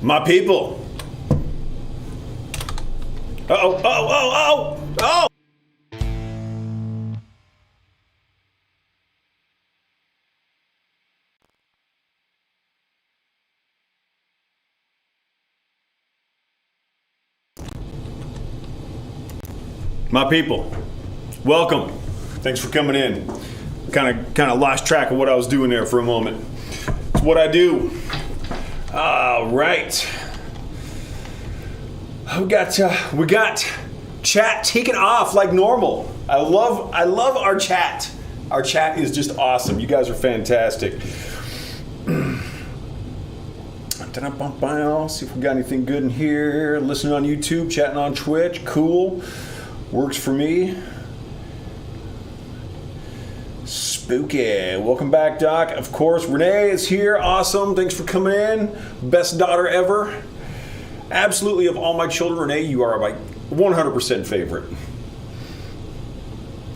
My people. Oh. My people, welcome. Thanks for coming in. Kind of lost track of what I was doing there for a moment. It's what I do. All right. We got chat taken off like normal. I love our chat. Our chat is just awesome. You guys are fantastic. See if we got anything good in here. Listening on YouTube, chatting on Twitch. Cool. Works for me. Spooky. Welcome back, Doc. Of course, Renee is here. Awesome. Thanks for coming in. Best daughter ever. Absolutely, of all my children, Renee, you are my 100% favorite.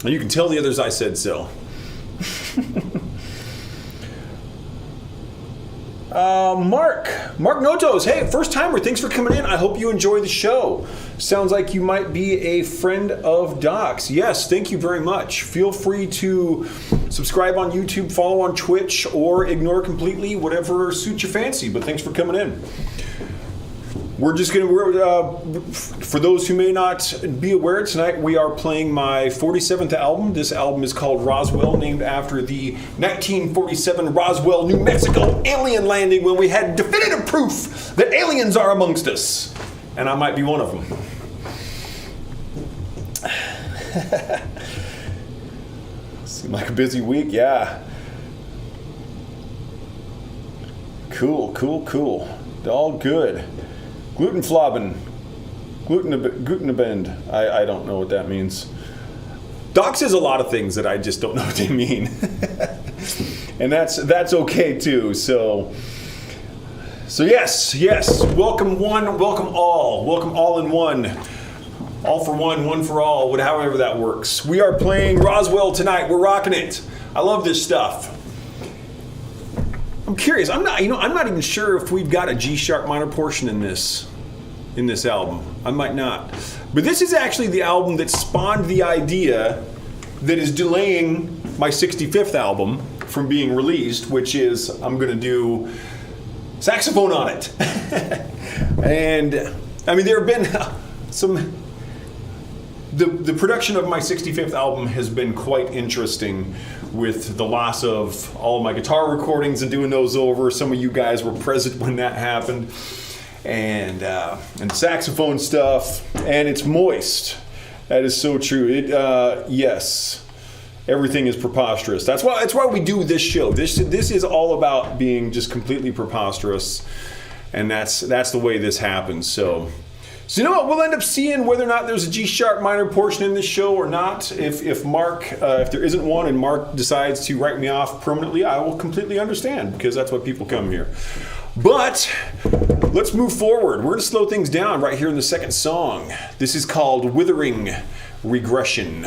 And you can tell the others I said so. Mark Notos, hey, first timer, thanks for coming in. I hope you enjoy the show. Sounds like you might be a friend of Doc's. Yes, thank you very much. Feel free to subscribe on YouTube, follow on Twitch, or ignore completely, whatever suits your fancy. But thanks for coming in. We're for those who may not be aware, tonight we are playing my 47th album. This album is called Roswell, named after the 1947 Roswell, New Mexico alien landing when we had definitive proof that aliens are amongst us. And I might be one of them. Seemed like a busy week, yeah. Cool. All good. Glutenflaben. Glutenabend. I don't know what that means. Doc says a lot of things that I just don't know what they mean. And that's okay too. So yes. Welcome one, welcome all in one. All for one for all, however that works. We are playing Roswell tonight. We're rocking it. I love this stuff. I'm curious. I'm not even sure if we've got a G sharp minor portion in this album. I might not. But this is actually the album that spawned the idea that is delaying my 65th album from being released, which is I'm going to do saxophone on it. And I mean, there have been some. The production of my 65th album has been quite interesting, with the loss of all of my guitar recordings and doing those over. Some of you guys were present when that happened, and saxophone stuff, and it's moist. That is so true. Yes, everything is preposterous. That's why we do this show. This is all about being just completely preposterous, and that's the way this happens. So you know what? We'll end up seeing whether or not there's a G sharp minor portion in this show or not. If Mark, if there isn't one, and Mark decides to write me off permanently, I will completely understand, because that's why people come here. But let's move forward. We're going to slow things down right here in the second song. This is called Withering Regression.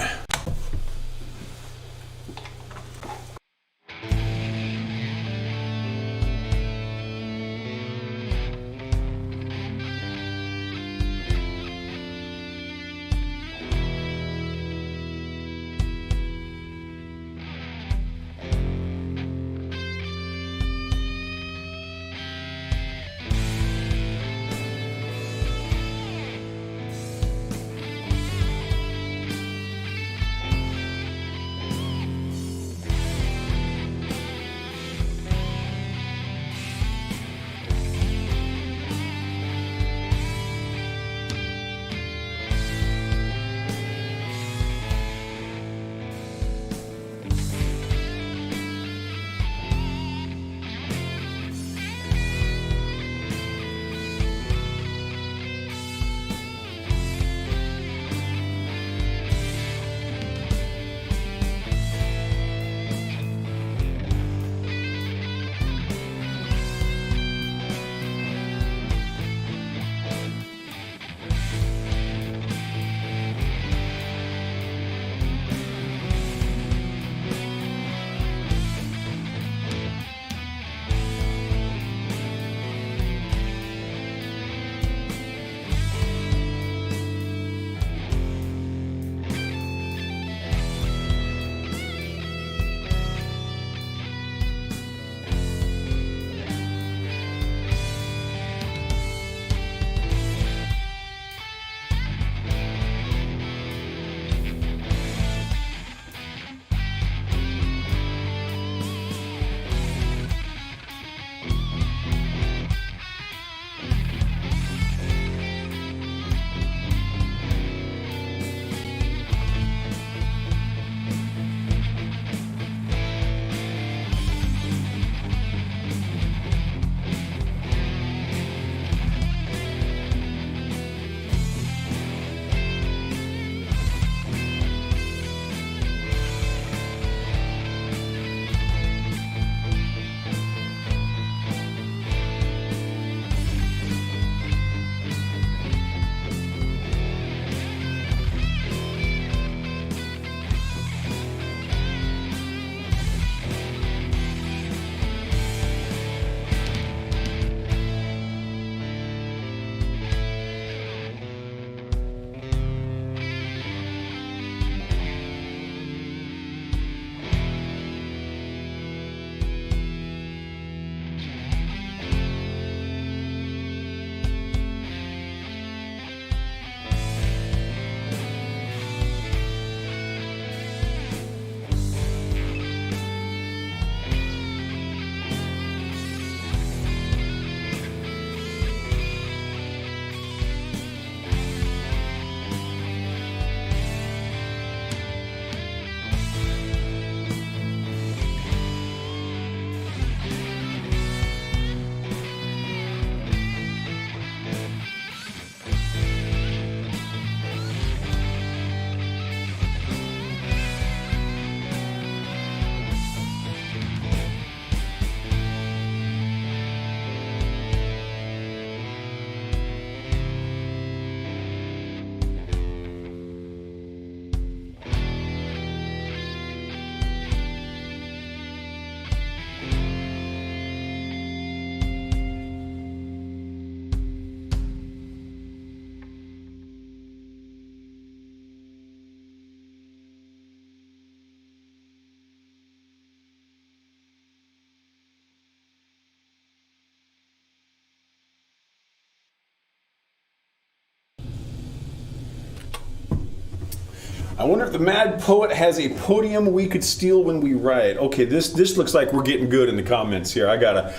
I wonder if the Mad Poet has a podium we could steal when we riot. Okay, this looks like we're getting good in the comments here. I gotta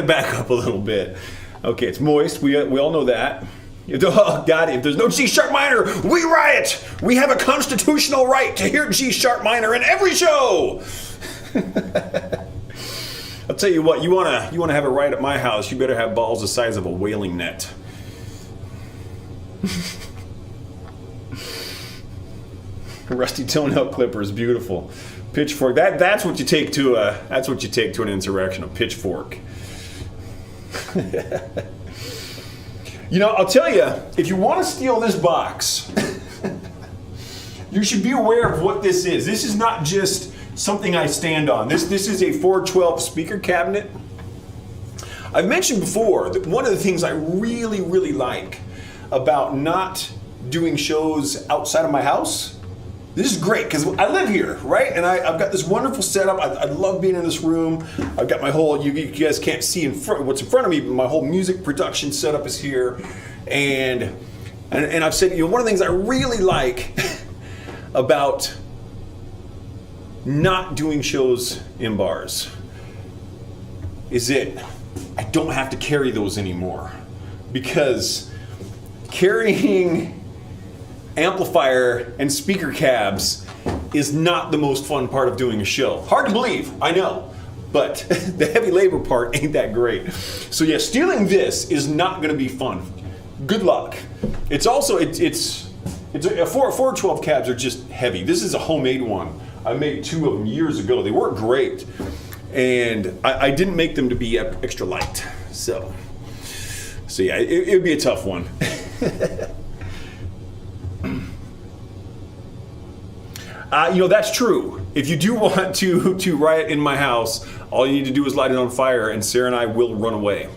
back up a little bit. Okay, it's moist. We all know that. Oh, God, if there's no G sharp minor, we riot. We have a constitutional right to hear G sharp minor in every show. I'll tell you what. You wanna have a riot at my house? You better have balls the size of a whaling net. Rusty toenail clipper is beautiful. Pitchfork. That's what you take to an insurrection. A pitchfork. You know, I'll tell you, if you want to steal this box, you should be aware of what this is. This is not just something I stand on. This is a 412 speaker cabinet. I've mentioned before that one of the things I really, really like about not doing shows outside of my house. This is great because I live here, right? And I've got this wonderful setup. I love being in this room. I've got my whole, you guys can't see what's in front of me, but my whole music production setup is here. And I've said, one of the things I really like about not doing shows in bars is that I don't have to carry those anymore. Because carrying amplifier and speaker cabs is not the most fun part of doing a show. Hard to believe, I know, but the heavy labor part ain't that great. So yeah, stealing this is not going to be fun. Good luck. It's also it's 412 cabs are just heavy. This is a homemade one. I made 2 of them years ago. They work great, and I didn't make them to be extra light. So yeah, it would be a tough one. That's true. If you do want to riot in my house, all you need to do is light it on fire, and Sarah and I will run away.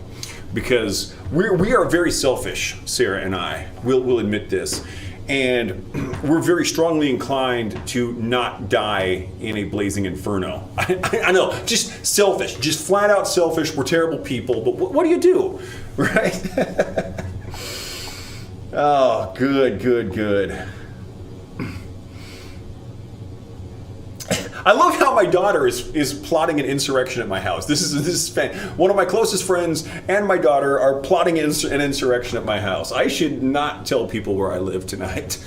Because we are very selfish, Sarah and I. We'll admit this. And we're very strongly inclined to not die in a blazing inferno. I know, just selfish. Just flat out selfish. We're terrible people, but what do you do? Right? Oh, good. I love how my daughter is plotting an insurrection at my house. This is one of my closest friends and my daughter are plotting an insurrection at my house. I should not tell people where I live tonight.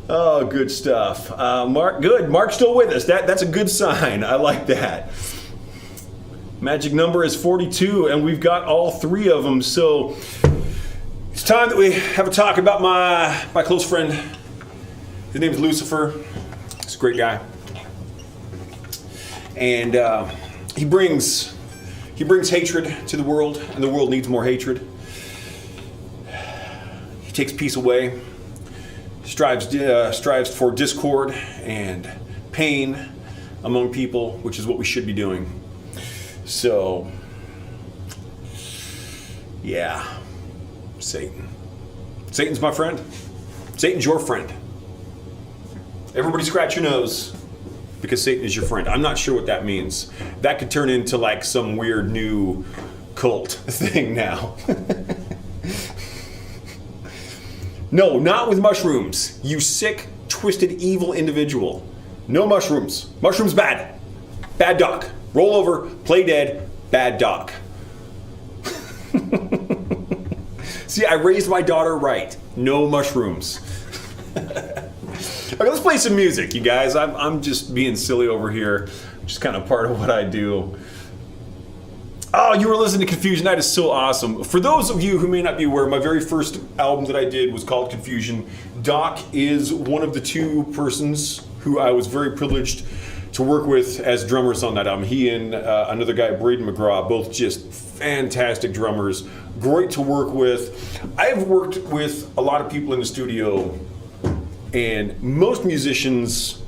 Oh, good stuff. Mark, good. Mark's still with us. That's a good sign. I like that. Magic number is 42, and we've got all 3 of them. So it's time that we have a talk about my close friend. His name is Lucifer. He's a great guy, and he brings hatred to the world, and the world needs more hatred. He takes peace away, strives for discord and pain among people, which is what we should be doing. So, yeah, Satan. Satan's my friend. Satan's your friend. Everybody scratch your nose because Satan is your friend. I'm not sure what that means. That could turn into like some weird new cult thing now. No, not with mushrooms. You sick, twisted, evil individual. No mushrooms. Mushrooms bad. Bad doc. Roll over, play dead, bad doc. See, I raised my daughter right. No mushrooms. Okay, let's play some music, you guys. I'm just being silly over here. Just kind of part of what I do. Oh, you were listening to Confusion. That is so awesome. For those of you who may not be aware, my very first album that I did was called Confusion. Doc is one of the 2 persons who I was very privileged to work with as drummers on that album. He and another guy, Braden McGraw, both just fantastic drummers. Great to work with. I've worked with a lot of people in the studio, and most musicians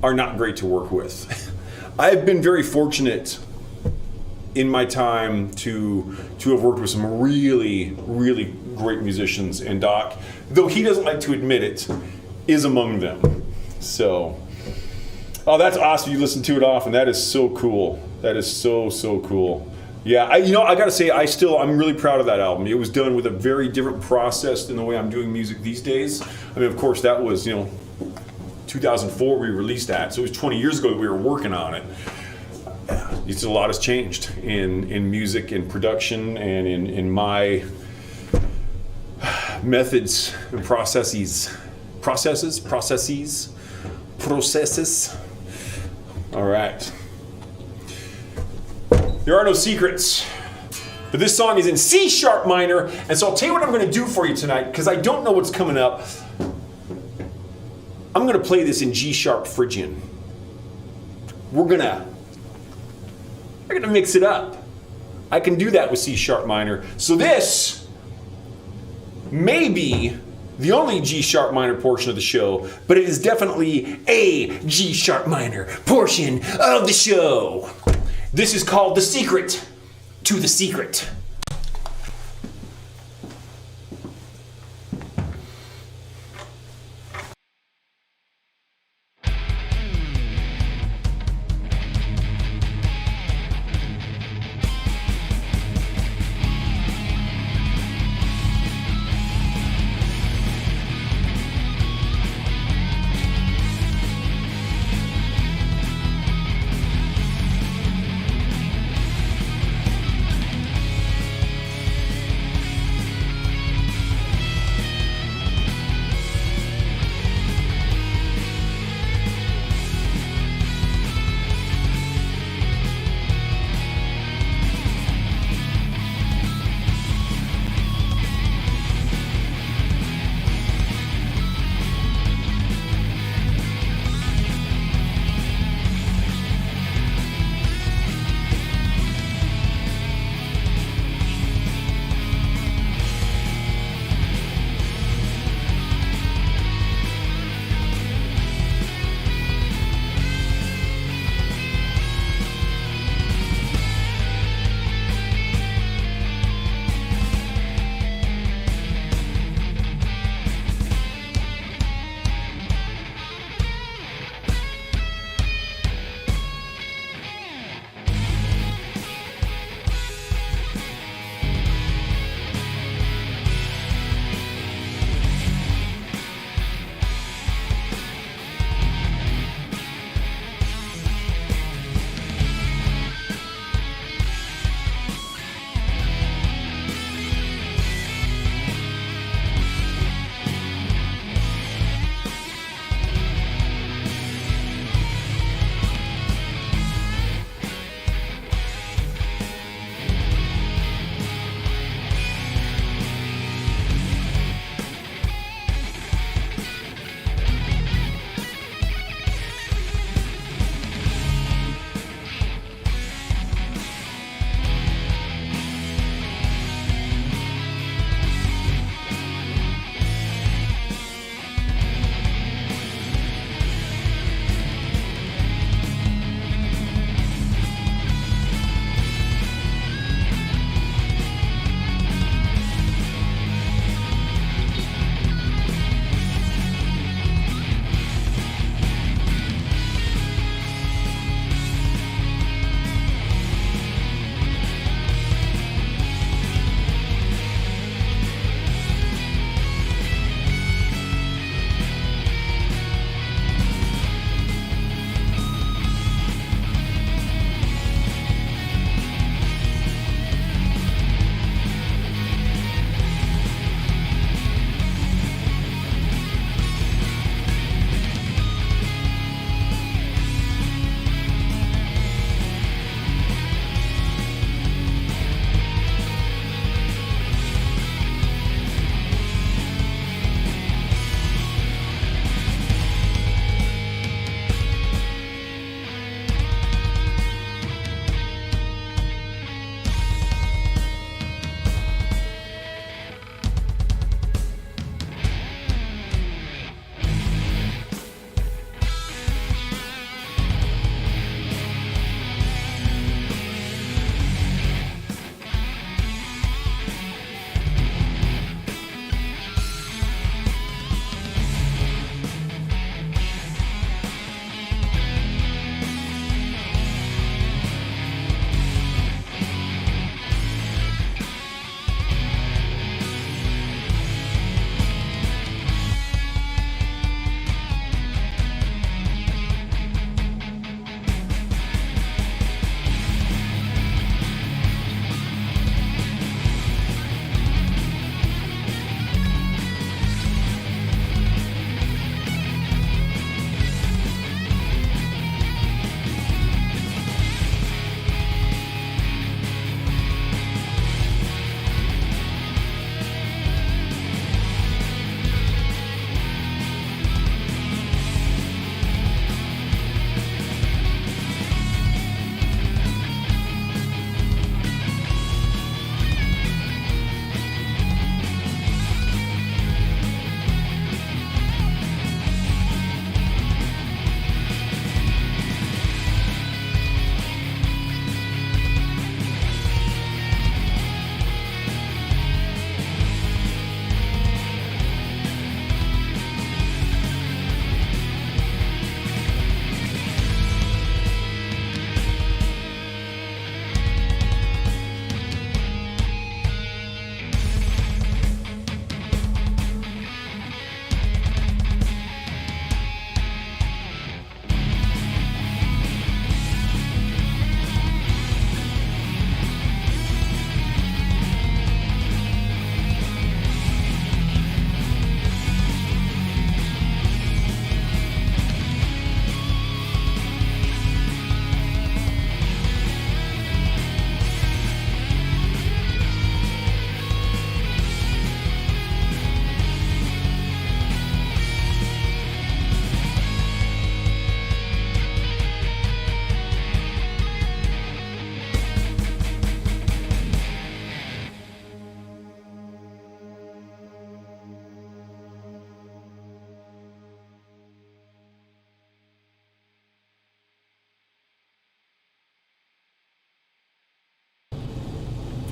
are not great to work with. I've been very fortunate in my time to have worked with some really, really great musicians, and Doc, though he doesn't like to admit it, is among them. So, oh, that's awesome. You listen to it often. That is so cool. That is so cool. Yeah, I got to say, I'm really proud of that album. It was done with a very different process than the way I'm doing music these days. I mean, of course, that was, 2004 we released that, so it was 20 years ago that we were working on it. A lot has changed in music and production and in my methods and processes. All right. There are no secrets. But this song is in C sharp minor, and so I'll tell you what I'm going to do for you tonight, because I don't know what's coming up. I'm going to play this in G sharp Phrygian. We're going to mix it up. I can do that with C sharp minor. So this may be the only G sharp minor portion of the show, but it is definitely a G sharp minor portion of the show. This is called The Secret to the Secret.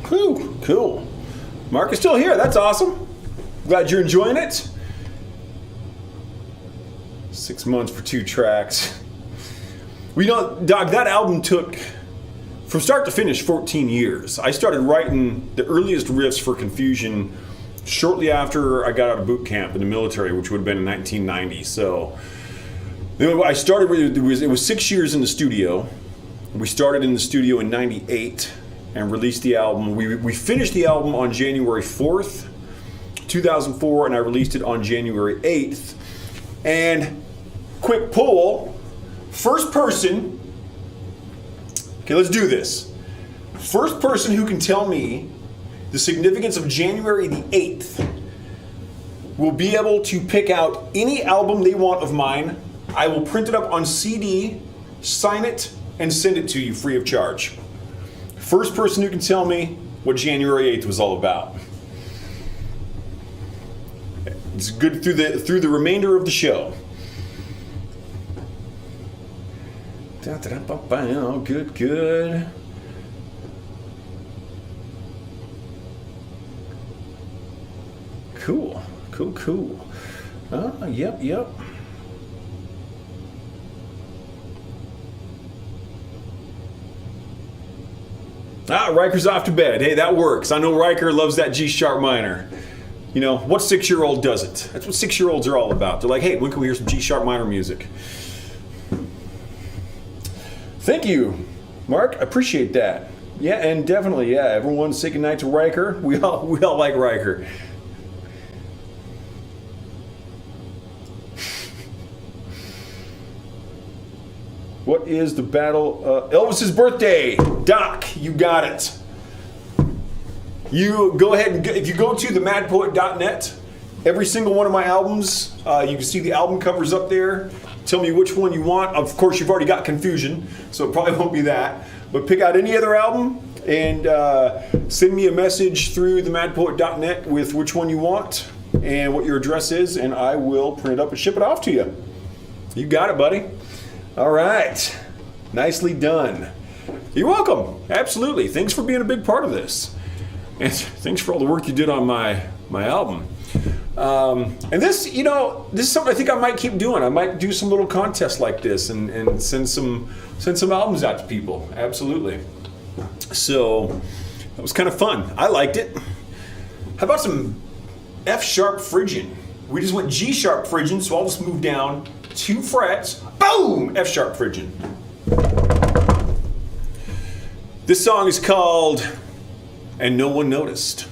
Whew, cool. Mark is still here. That's awesome. Glad you're enjoying it. 6 months for 2 tracks. Well, you know, Doc, that album took, from start to finish, 14 years. I started writing the earliest riffs for Confusion shortly after I got out of boot camp in the military, which would have been in 1990. So I started with, it was 6 years in the studio. We started in the studio in 98 and released the album. We finished the album on January 4th, 2004, and I released it on January 8th. And quick poll, first person, okay, let's do this. First person who can tell me the significance of January the 8th will be able to pick out any album they want of mine. I will print it up on CD, sign it, and send it to you free of charge. First person who can tell me what January 8th was all about. It's good through the remainder of the show. Good, good. Cool, cool, cool. Yep. Riker's off to bed. Hey, that works. I know Riker loves that G sharp minor. You know, what 6-year-old doesn't? That's what 6-year-olds are all about. They're like, hey, when can we hear some G sharp minor music? Thank you, Mark. I appreciate that. Yeah, and definitely, yeah, everyone say goodnight to Riker. We all like Riker. What is the battle? Elvis's birthday. Doc, you got it. You go ahead and if you go to themadpoet.net, every single one of my albums, you can see the album covers up there. Tell me which one you want. Of course, you've already got Confusion, so it probably won't be that. But pick out any other album and send me a message through themadpoet.net with which one you want and what your address is, and I will print it up and ship it off to you. You got it, buddy. All right. Nicely done. You're welcome. Absolutely. Thanks for being a big part of this. And thanks for all the work you did on my album. And this, you know, this is something I think I might keep doing. I might do some little contests like this and send some albums out to people. Absolutely. So that was kind of fun. I liked it. How about some F sharp Phrygian? We just went G sharp Phrygian, so I'll just move down 2 frets. Boom! F sharp Phrygian. This song is called And No One Noticed.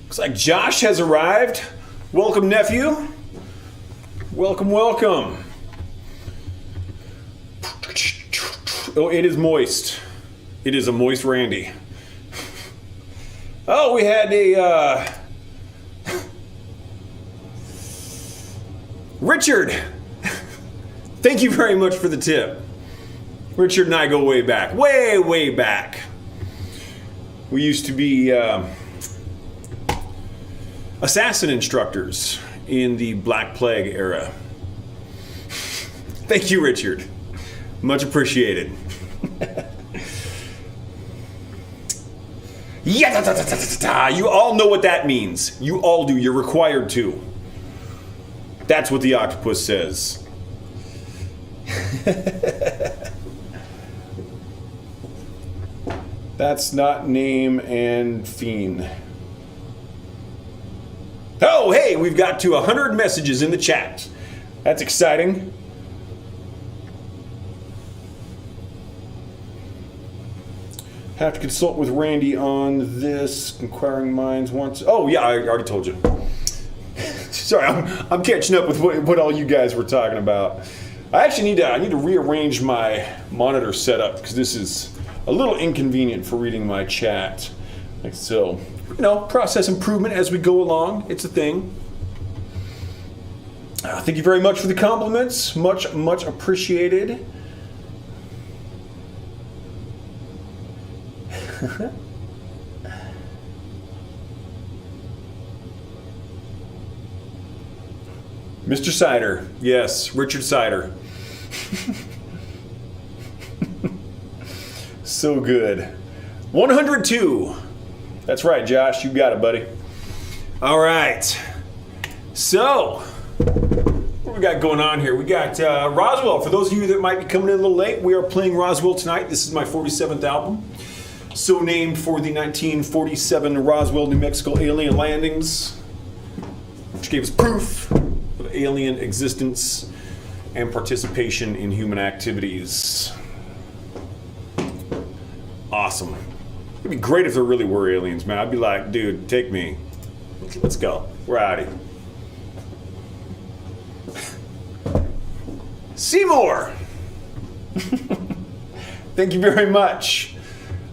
Looks like Josh has arrived. Welcome, nephew. Welcome, welcome. Oh, it is moist. It is a moist Randy. Oh, we had a Richard. Thank you very much for the tip. Richard and I go way back. Way, way back. We used to be assassin instructors in the Black Plague era. Thank you, Richard. Much appreciated. Yeah, you all know what that means. You all do. You're required to. That's what the octopus says. That's not name and fiend. Oh, hey, we've got to 100 messages in the chat. That's exciting. Have to consult with Randy on this. Inquiring minds wants. Oh yeah, I already told you. Sorry, I'm catching up with what all you guys were talking about. I actually need to rearrange my monitor setup because this is a little inconvenient for reading my chat. Like so, process improvement as we go along. It's a thing. Thank you very much for the compliments. Much appreciated. Mr. Sider. Yes, Richard Sider. So good. 102. That's right, Josh. You got it, buddy. All right. So, what we got going on here? We got Roswell. For those of you that might be coming in a little late, we are playing Roswell tonight. This is my 47th album. So named for the 1947 Roswell, New Mexico alien landings, which gave us proof of alien existence and participation in human activities. Awesome. It'd be great if there really were aliens, man. I'd be like, dude, take me. Let's go. We're out of here. Seymour! Thank you very much.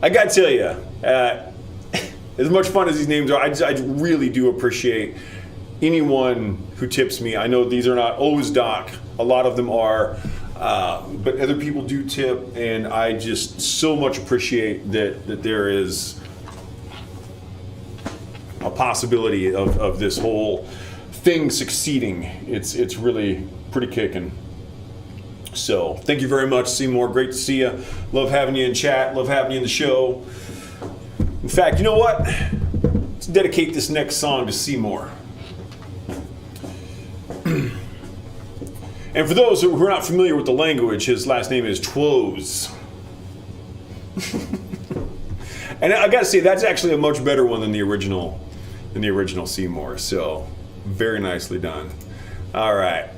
I gotta tell you, as much fun as these names are, I really do appreciate anyone who tips me. I know these are not always Doc. A lot of them are. But other people do tip, and I just so much appreciate that there is a possibility of this whole thing succeeding. It's really pretty kicking. So thank you very much, Seymour. Great to see you. Love having you in chat. Love having you in the show. In fact, you know what? Let's dedicate this next song to Seymour. And for those who are not familiar with the language, his last name is Twose. And I gotta say, that's actually a much better one than the original Seymour. So, very nicely done. All right.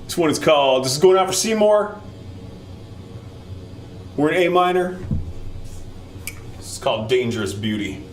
This one is called, this is going out for Seymour. We're in A minor. This is called Dangerous Beauty.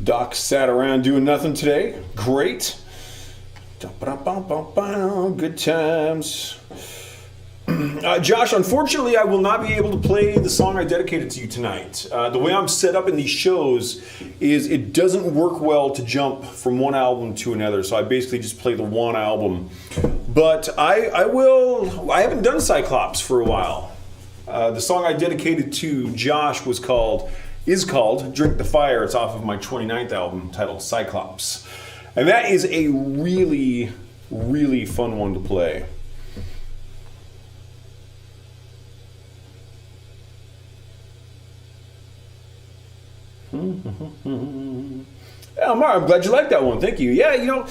Doc sat around doing nothing today. Great. Good times. Josh, unfortunately, I will not be able to play the song I dedicated to you tonight. The way I'm set up in these shows is it doesn't work well to jump from one album to another, so I basically just play the one album. But I will. I haven't done Cyclops for a while. The song I dedicated to Josh is called Drink the Fire. It's off of my 29th album titled Cyclops. And that is a really, really fun one to play. Yeah, Mark, I'm glad you like that one. Thank you. Yeah, you know,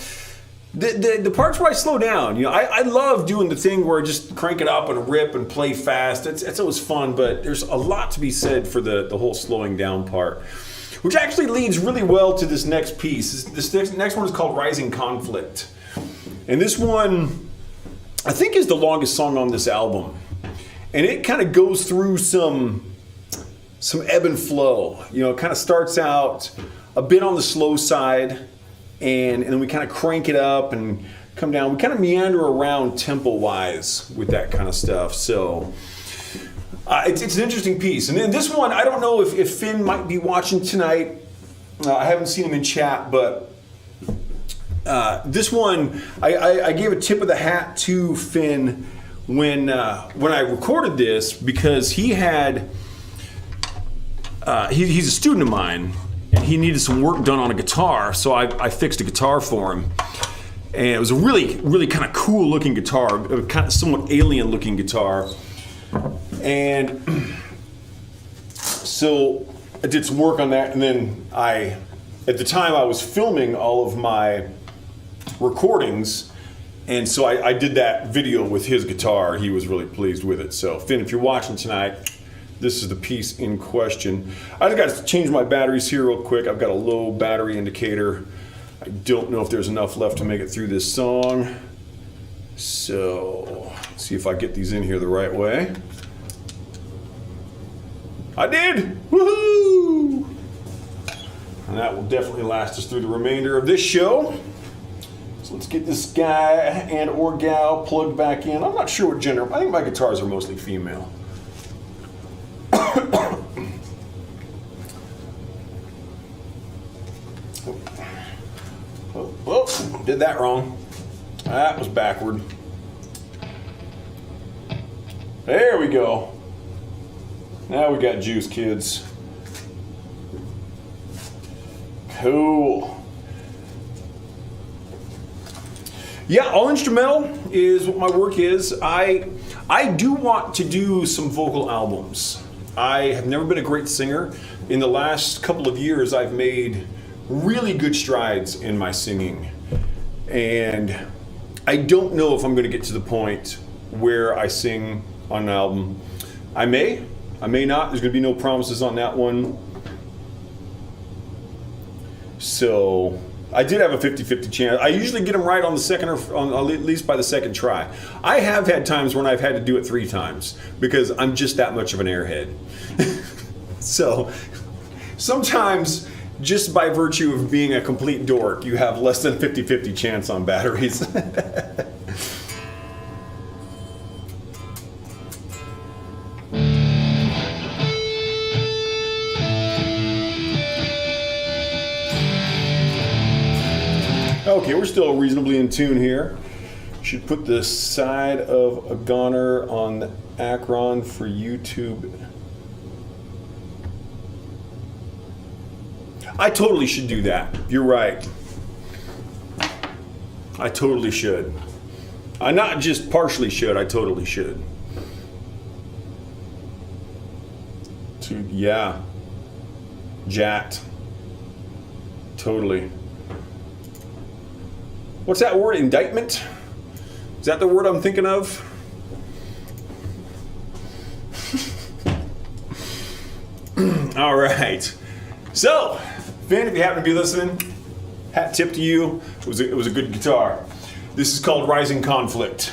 the parts where I slow down, you know, I love doing the thing where I just crank it up and rip and play fast. It's always fun, but there's a lot to be said for the whole slowing down part, which actually leads really well to this next piece. This next one is called Rising Conflict. And this one, I think, is the longest song on this album. And it kind of goes through some ebb and flow. You know, it kind of starts out a bit on the slow side, and then we kind of crank it up and come down. We kind of meander around tempo-wise with that kind of stuff. So it's an interesting piece. And then this one, I don't know if Finn might be watching tonight. I haven't seen him in chat, but this one, I gave a tip of the hat to Finn when I recorded this, because he had... he's a student of mine, and he needed some work done on a guitar, so I fixed a guitar for him. And it was a really, really kind of cool looking guitar, a kind of somewhat alien looking guitar. And so I did some work on that, and then at the time I was filming all of my recordings, and so I did that video with his guitar. He was really pleased with it. So Finn, if you're watching tonight, this is the piece in question. I just got to change my batteries here real quick. I've got a low battery indicator. I don't know if there's enough left to make it through this song. So, let's see if I get these in here the right way. I did! Woohoo! And that will definitely last us through the remainder of this show. So let's get this guy and or gal plugged back in. I'm not sure what gender. I think my guitars are mostly female. Oh, did that wrong. That was backward. There we go. Now we got juice, kids. Cool. Yeah, all instrumental is what my work is. I do want to do some vocal albums. I have never been a great singer. In the last couple of years, I've made really good strides in my singing. And I don't know if I'm going to get to the point where I sing on an album. I may not. There's going to be no promises on that one. So I did have a 50-50 chance. I usually get them right on the second, or at least by the second try. I have had times when I've had to do it 3 times because I'm just that much of an airhead. So sometimes, just by virtue of being a complete dork, you have less than 50-50 chance on batteries. Okay, we're still reasonably in tune here. Should put the side of a goner on the Acron for YouTube. I totally should do that. You're right. I totally should. I not just partially should, I totally should. Yeah. Jacked. Totally. What's that word? Indictment? Is that the word I'm thinking of? All right. So, Finn, if you happen to be listening, hat tip to you. It was a good guitar. This is called Rising Conflict.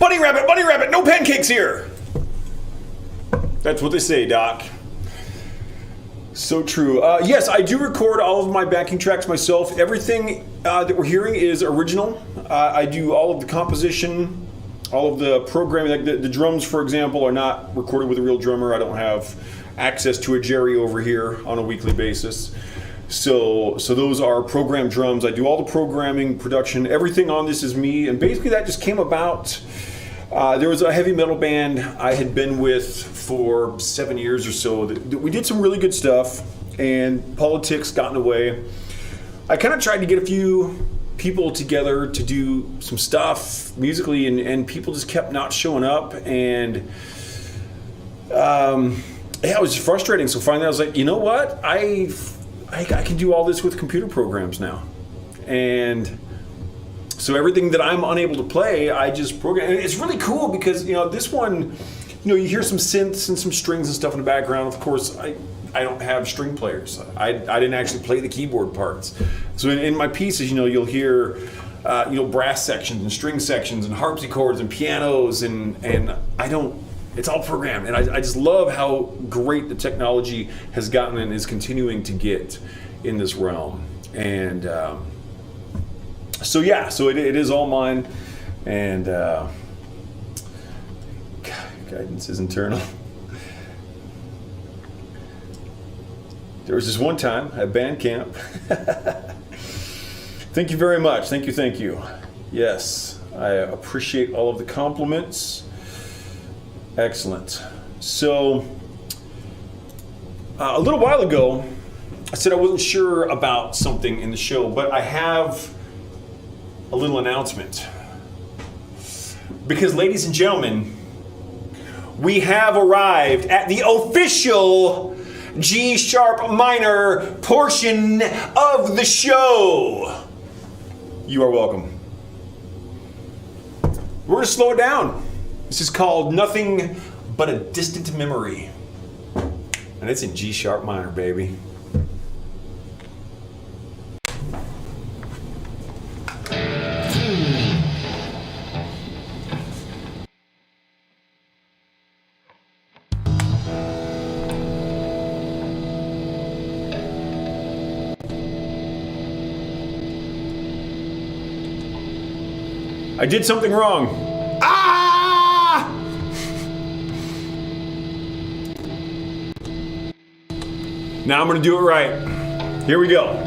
bunny rabbit, no pancakes here. That's what they say, Doc. So true. Yes, I do record all of my backing tracks myself. Everything that we're hearing is original. I do all of the composition, all of the programming. Like the drums, for example, are not recorded with a real drummer. I don't have access to a Jerry over here on a weekly basis. So those are programmed drums. I do all the programming, production, everything on this is me. And basically that just came about. There was a heavy metal band I had been with for 7 years or so. We did some really good stuff, and politics got in the way. I kind of tried to get a few people together to do some stuff musically, and people just kept not showing up. And it was frustrating. So finally I was like, you know what? I can do all this with computer programs now. And so everything that I'm unable to play, I just program. And it's really cool because, this one, you hear some synths and some strings and stuff in the background. Of course, I don't have string players. I didn't actually play the keyboard parts. So in my pieces, you'll hear, brass sections and string sections and harpsichords and pianos and I don't, it's all programmed. And I just love how great the technology has gotten and is continuing to get in this realm. And, so it is all mine, and guidance is internal. There was this one time at band camp. Thank you very much. Thank you. Yes, I appreciate all of the compliments. Excellent. So a little while ago, I said I wasn't sure about something in the show, but I have a little announcement. Because, ladies and gentlemen, we have arrived at the official G sharp minor portion of the show. You are welcome. We're going to slow it down. This is called Nothing But a Distant Memory. And it's in G sharp minor, baby. I did something wrong. Ah! Now I'm going to do it right. Here we go.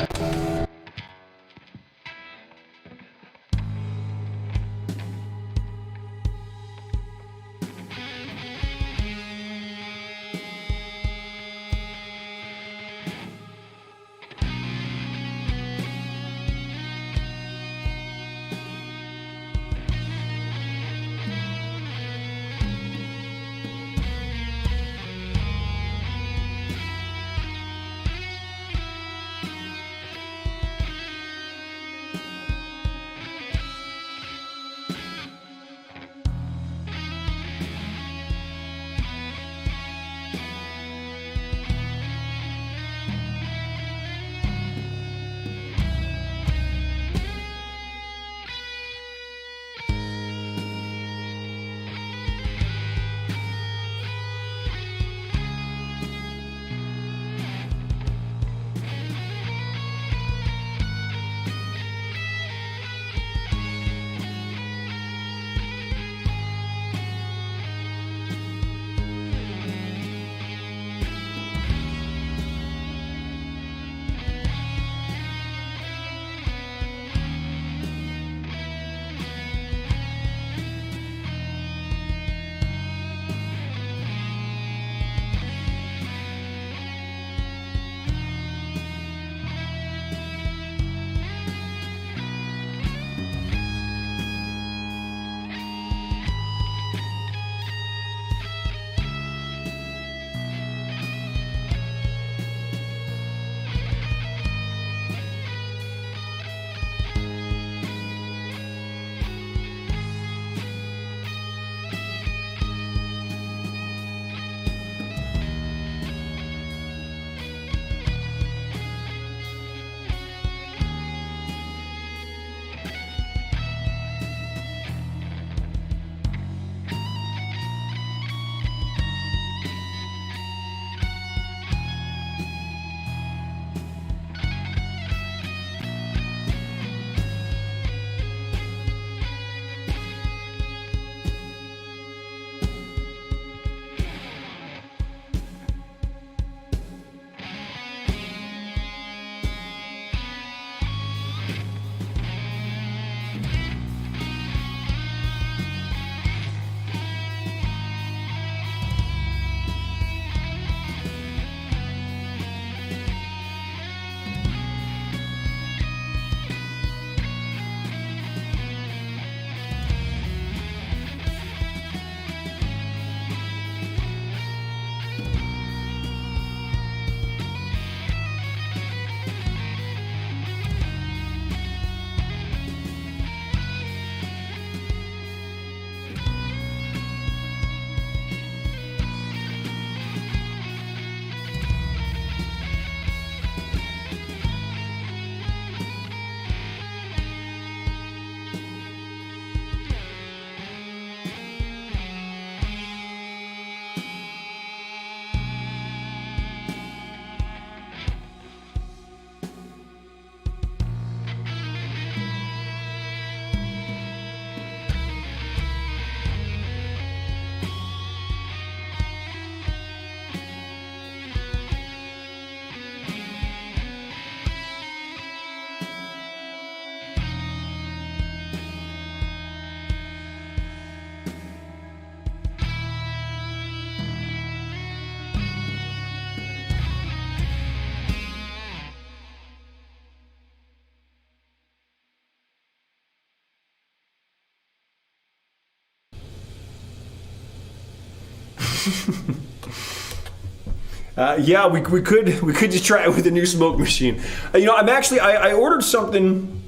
Yeah, we could just try it with a new smoke machine. I ordered something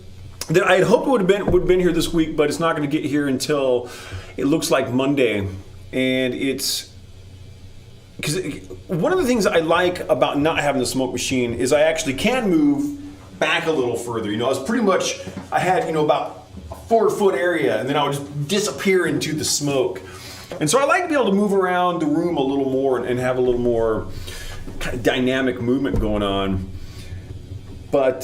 that I had hoped would have been here this week, but it's not going to get here until it looks like Monday. And it's because one of the things I like about not having the smoke machine is I actually can move back a little further. I had about a 4-foot area, and then I would just disappear into the smoke. And so I like to be able to move around the room a little more and have a little more kind of dynamic movement going on. But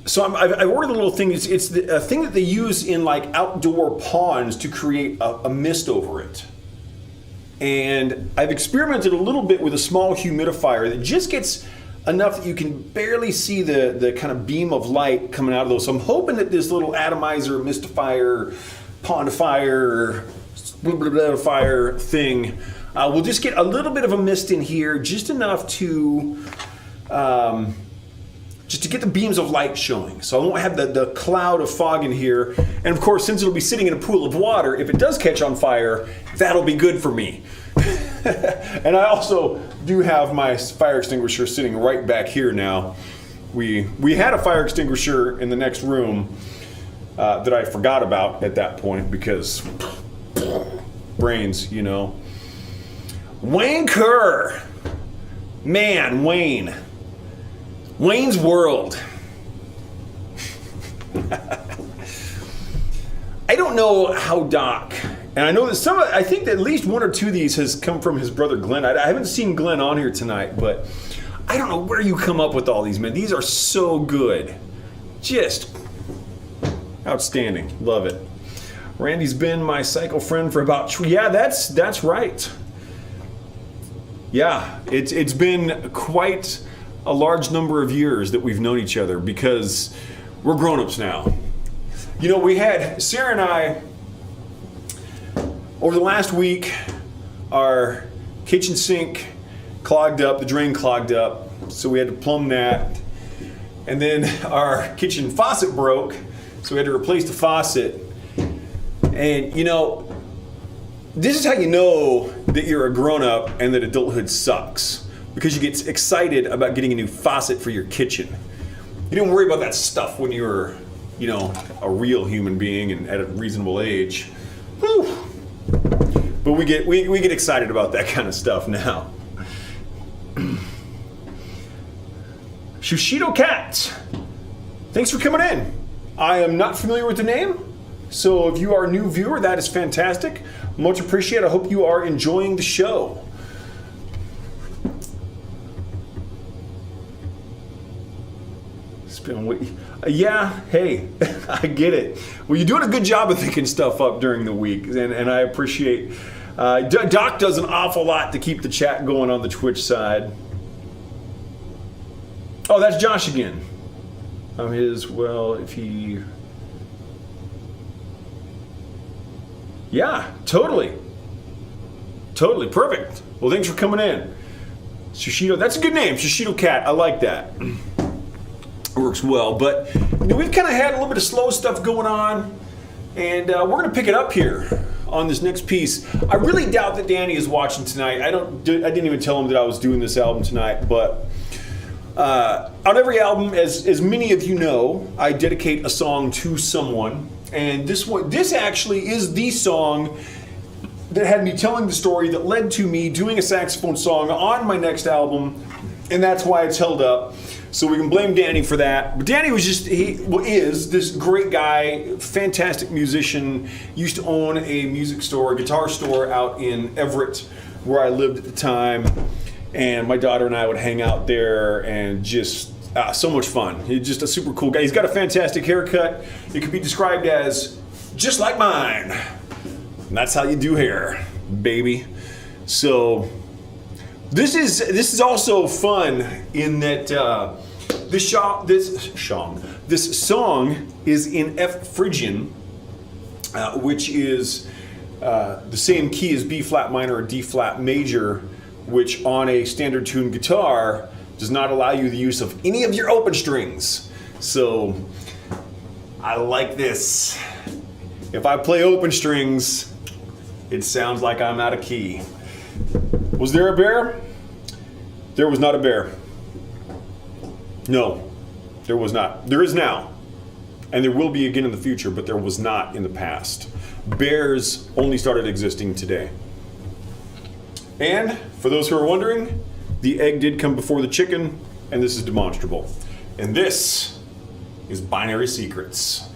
so I ordered a little thing. It's a thing that they use in like outdoor ponds to create a mist over it. And I've experimented a little bit with a small humidifier that just gets enough that you can barely see the kind of beam of light coming out of those. So I'm hoping that this little atomizer, mistifier, pondifier, fire thing will just get a little bit of a mist in here, just enough to just to get the beams of light showing. So I won't have the cloud of fog in here. And of course, since it'll be sitting in a pool of water, if it does catch on fire, that'll be good for me. And I also do have my fire extinguisher sitting right back here now. We had a fire extinguisher in the next room that I forgot about at that point because brains, Wayne Kerr. Man, Wayne. Wayne's World. I don't know how Doc, and I know that I think that at least one or two of these has come from his brother Glenn. I haven't seen Glenn on here tonight, but I don't know where you come up with all these, man. These are so good. Just outstanding. Love it. Randy's been my cycle friend for about, that's right. Yeah, it's been quite a large number of years that we've known each other because we're grown-ups now. We had Sarah and I over the last week, our kitchen sink clogged up, the drain clogged up, so we had to plumb that. And then our kitchen faucet broke, so we had to replace the faucet. And this is how you know that you're a grown-up and that adulthood sucks. Because you get excited about getting a new faucet for your kitchen. You didn't worry about that stuff when you were, a real human being and at a reasonable age. Whew. But we get excited about that kind of stuff now. Shushido Cat, thanks for coming in. I am not familiar with the name, so if you are a new viewer, that is fantastic. Much appreciated. I hope you are enjoying the show. Yeah, hey, I get it. Well, you're doing a good job of thinking stuff up during the week, and I appreciate. Doc does an awful lot to keep the chat going on the Twitch side. Oh, that's Josh again. Yeah, totally. Perfect. Well, thanks for coming in. Shushido, that's a good name, Shushido Cat. I like that. Works well, but we've kind of had a little bit of slow stuff going on, and we're going to pick it up here on this next piece. I really doubt that Danny is watching tonight. I didn't even tell him that I was doing this album tonight, but on every album, as many of you know, I dedicate a song to someone, and this actually is the song that had me telling the story that led to me doing a saxophone song on my next album, and that's why it's held up. So we can blame Danny for that. But Danny is this great guy, fantastic musician, used to own a music store, a guitar store out in Everett, where I lived at the time. And my daughter and I would hang out there and just so much fun. He's just a super cool guy. He's got a fantastic haircut. It could be described as just like mine. And that's how you do hair, baby. So this is also fun in that this song is in F Phrygian, which is the same key as B flat minor or D flat major, which on a standard tuned guitar does not allow you the use of any of your open strings. So I like this. If I play open strings, it sounds like I'm out of key. Was there a bear? There was not a bear. No, there was not. There is now. And there will be again in the future, but there was not in the past. Bears only started existing today. And for those who are wondering, the egg did come before the chicken, and this is demonstrable. And this is Binary Secrets.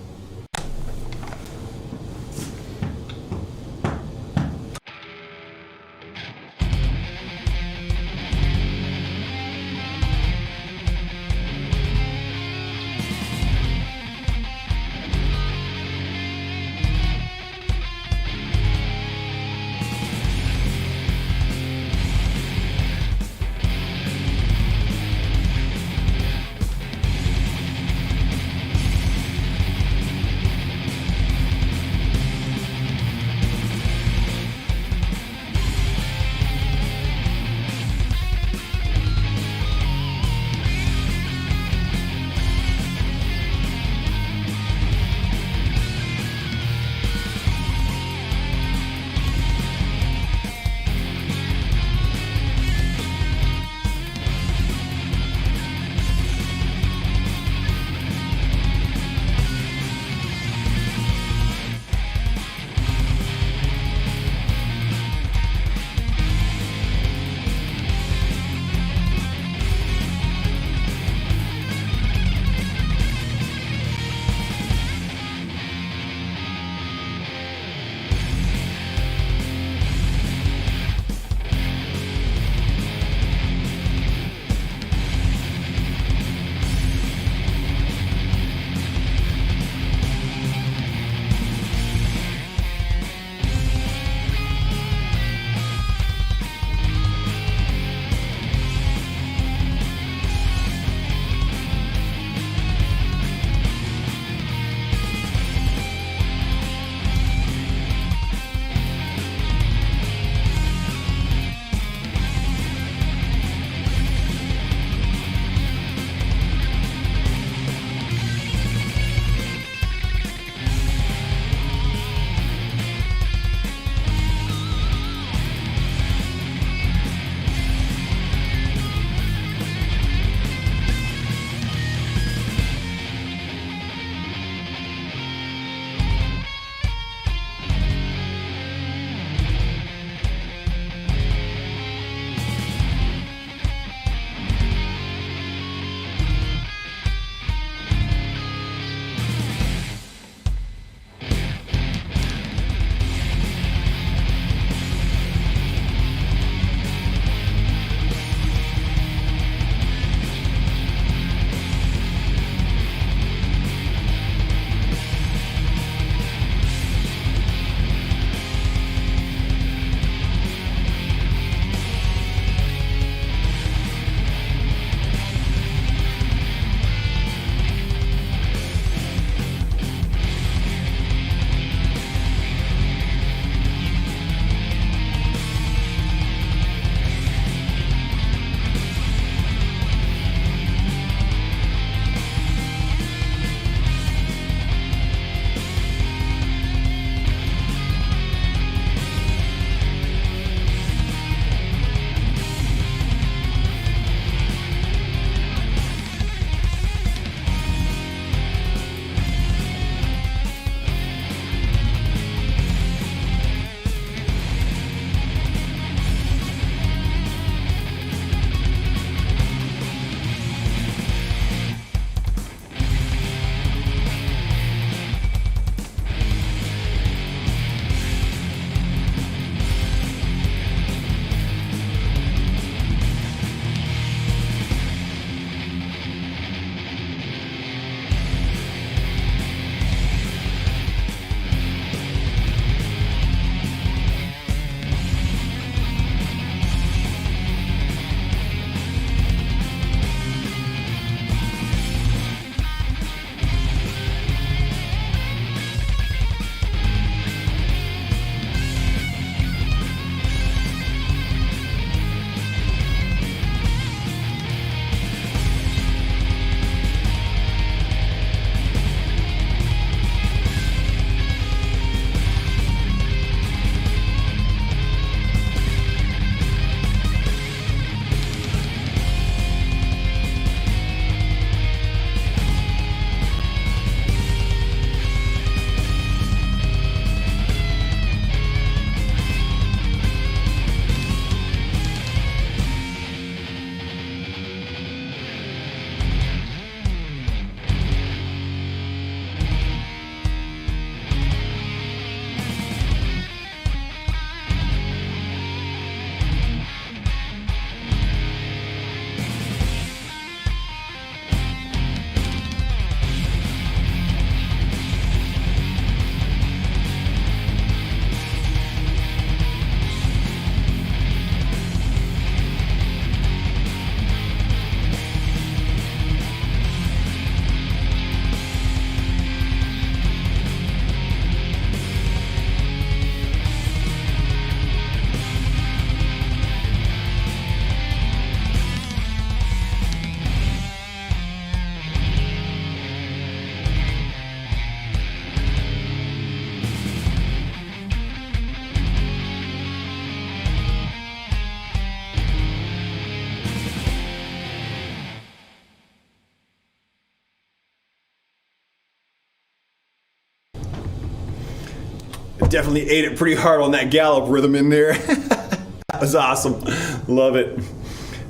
definitely ate it pretty hard on that gallop rhythm in there. That was awesome. Love it.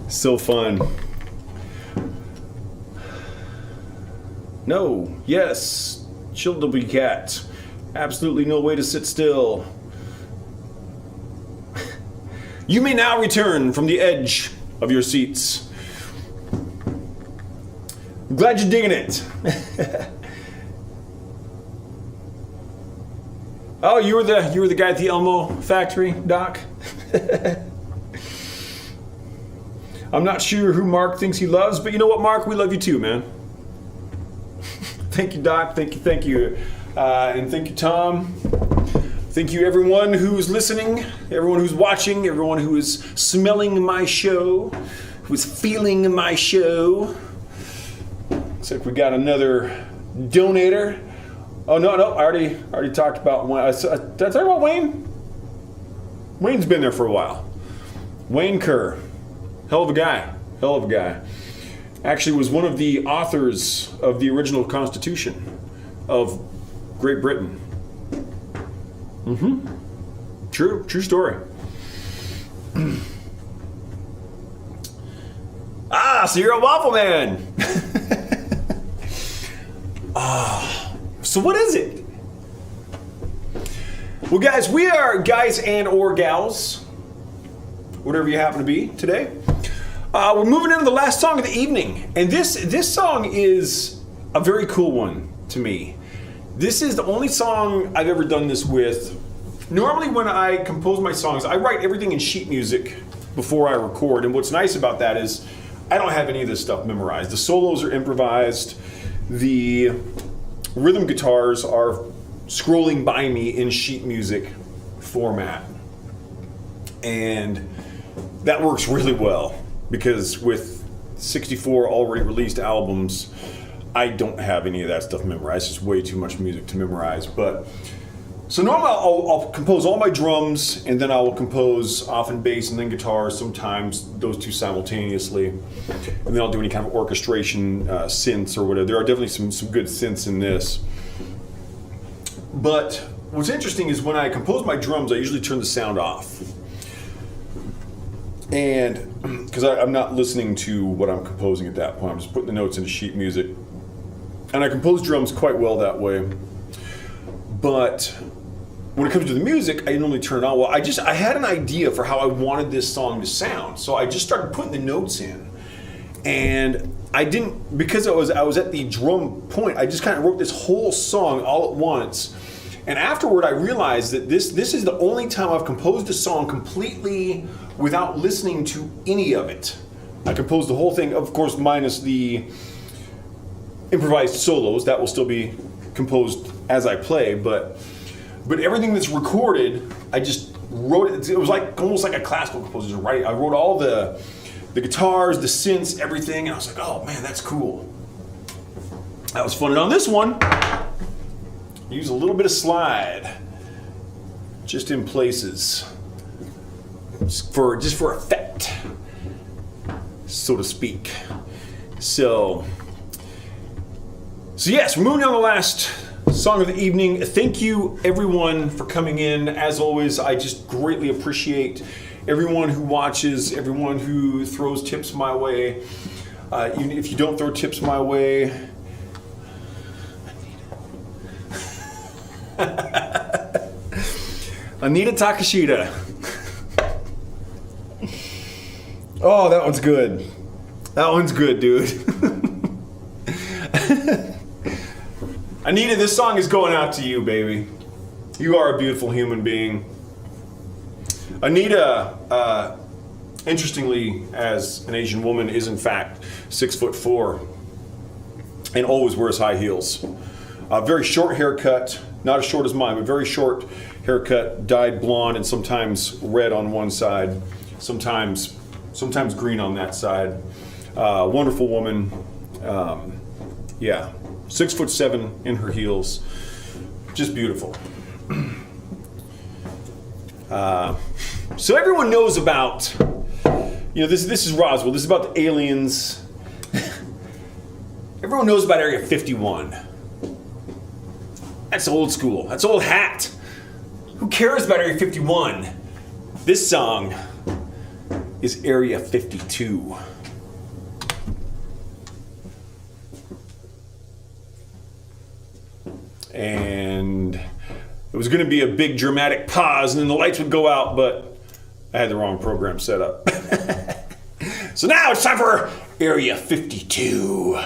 So fun. No, yes, Childable Cat. Absolutely no way to sit still. You may now return from the edge of your seats. I'm glad you're digging it. Oh, you were the guy at the Elmo factory, Doc? I'm not sure who Mark thinks he loves, but you know what, Mark? We love you too, man. Thank you, Doc. Thank you. And thank you, Tom. Thank you, everyone who's listening, everyone who's watching, everyone who is smelling my show, who is feeling my show. Looks like we got another donator. Oh, no, I already talked about Wayne. Did I talk about Wayne? Wayne's been there for a while. Wayne Kerr. Hell of a guy. Actually was one of the authors of the original Constitution of Great Britain. True story. So you're a waffle man. So what is it? Well, guys, we are guys and or gals, whatever you happen to be today. We're moving into the last song of the evening, and this song is a very cool one to me. This is the only song I've ever done this with. Normally when I compose my songs, I write everything in sheet music before I record, and what's nice about that is I don't have any of this stuff memorized. The solos are improvised. The rhythm guitars are scrolling by me in sheet music format. And that works really well because with 64 already released albums, I don't have any of that stuff memorized. It's way too much music to memorize. But so normally I'll compose all my drums, and then I will compose often bass and then guitar, sometimes those two simultaneously. And then I'll do any kind of orchestration, synths or whatever. There are definitely some good synths in this. But what's interesting is when I compose my drums, I usually turn the sound off. And because I'm not listening to what I'm composing at that point, I'm just putting the notes into sheet music. And I compose drums quite well that way. But when it comes to the music, I normally turn it on. Well, I had an idea for how I wanted this song to sound. So I just started putting the notes in. And I didn't, because I was at the drum point, I just kind of wrote this whole song all at once. And afterward, I realized that this is the only time I've composed a song completely without listening to any of it. I composed the whole thing, of course, minus the improvised solos. That will still be composed as I play, but everything that's recorded, I just wrote it. It was like almost like a classical composer, right? I wrote all the guitars, the synths, everything, and I was like, oh man, that's cool. That was fun. And on this one, use a little bit of slide, just in places, just for effect, so to speak. So yes, we're moving on to the last song of the evening. Thank you, everyone, for coming in. As always, I just greatly appreciate everyone who watches, everyone who throws tips my way. Even if you don't throw tips my way, Anita Takashita. Oh, that one's good. That one's good, dude. Anita, this song is going out to you, baby. You are a beautiful human being. Anita, interestingly, as an Asian woman, is in fact 6'4" and always wears high heels. Very short haircut, not as short as mine, but very short haircut, dyed blonde and sometimes red on one side, sometimes green on that side. Wonderful woman. Yeah, 6'7" in her heels, just beautiful. So everyone knows about, this is Roswell. This is about the aliens. Everyone knows about Area 51. That's old school. That's old hat. Who cares about Area 51? This song is Area 52. And it was going to be a big dramatic pause and then the lights would go out, but I had the wrong program set up. So now it's time for Area 52.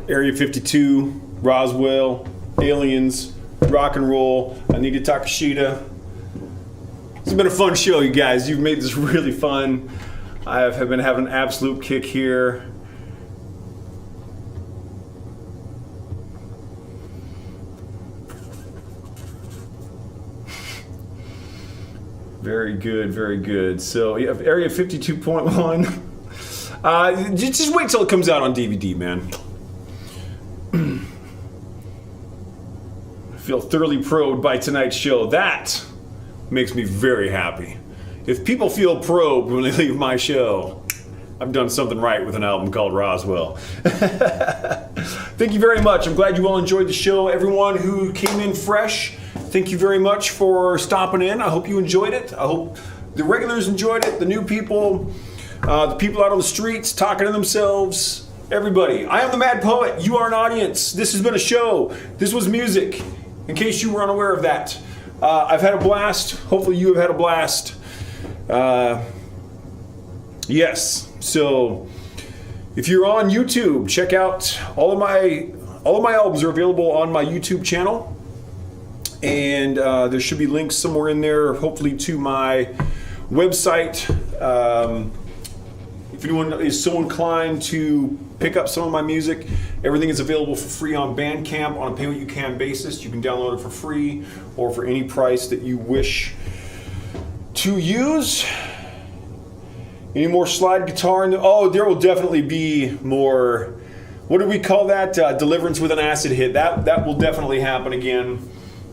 Area 52, Roswell, aliens, rock and roll, Anita Takashita. It's been a fun show, you guys. You've made this really fun. I have been having an absolute kick here. Very good, very good. So you have Area 52.1. Just wait till it comes out on DVD, man. I feel thoroughly probed by tonight's show. That makes me very happy. If people feel probed when they leave my show, I've done something right with an album called Roswell. Thank you very much. I'm glad you all enjoyed the show. Everyone who came in fresh, thank you very much for stopping in. I hope you enjoyed it. I hope the regulars enjoyed it, the new people, the people out on the streets talking to themselves, everybody. I am the Mad Poet. You are an audience. This has been a show. This was music, in case you were unaware of that. I've had a blast. Hopefully you have had a blast. Yes. So if you're on YouTube, check out all of my albums are available on my YouTube channel. And there should be links somewhere in there, hopefully, to my website. If anyone is so inclined to pick up some of my music, everything is available for free on Bandcamp on a pay-what-you-can basis. You can download it for free or for any price that you wish to use. Any more slide guitar? There will definitely be more. What do we call that? Deliverance with an acid hit. That will definitely happen again.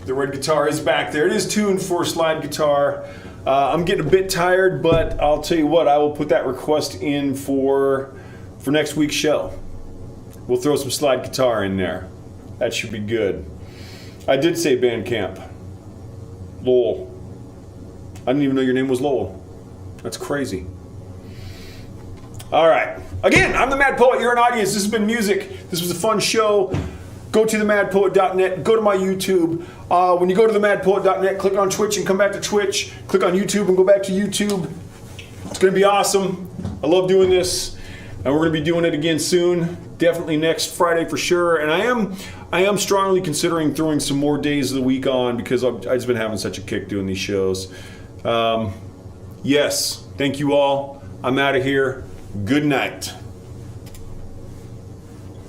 The red guitar is back there. It is tuned for slide guitar. I'm getting a bit tired, but I'll tell you what, I will put that request in for next week's show. We'll throw some slide guitar in there. That should be good. I did say Bandcamp. Lowell. I didn't even know your name was Lowell. That's crazy. All right. Again, I'm the Mad Poet. You're an audience. This has been music. This was a fun show. Go to themadpoet.net. Go to my YouTube. When you go to themadpoet.net, click on Twitch and come back to Twitch. Click on YouTube and go back to YouTube. It's going to be awesome. I love doing this. And we're going to be doing it again soon. Definitely next Friday for sure. And I am strongly considering throwing some more days of the week on because I've just been having such a kick doing these shows. Yes. Thank you all. I'm out of here. Good night.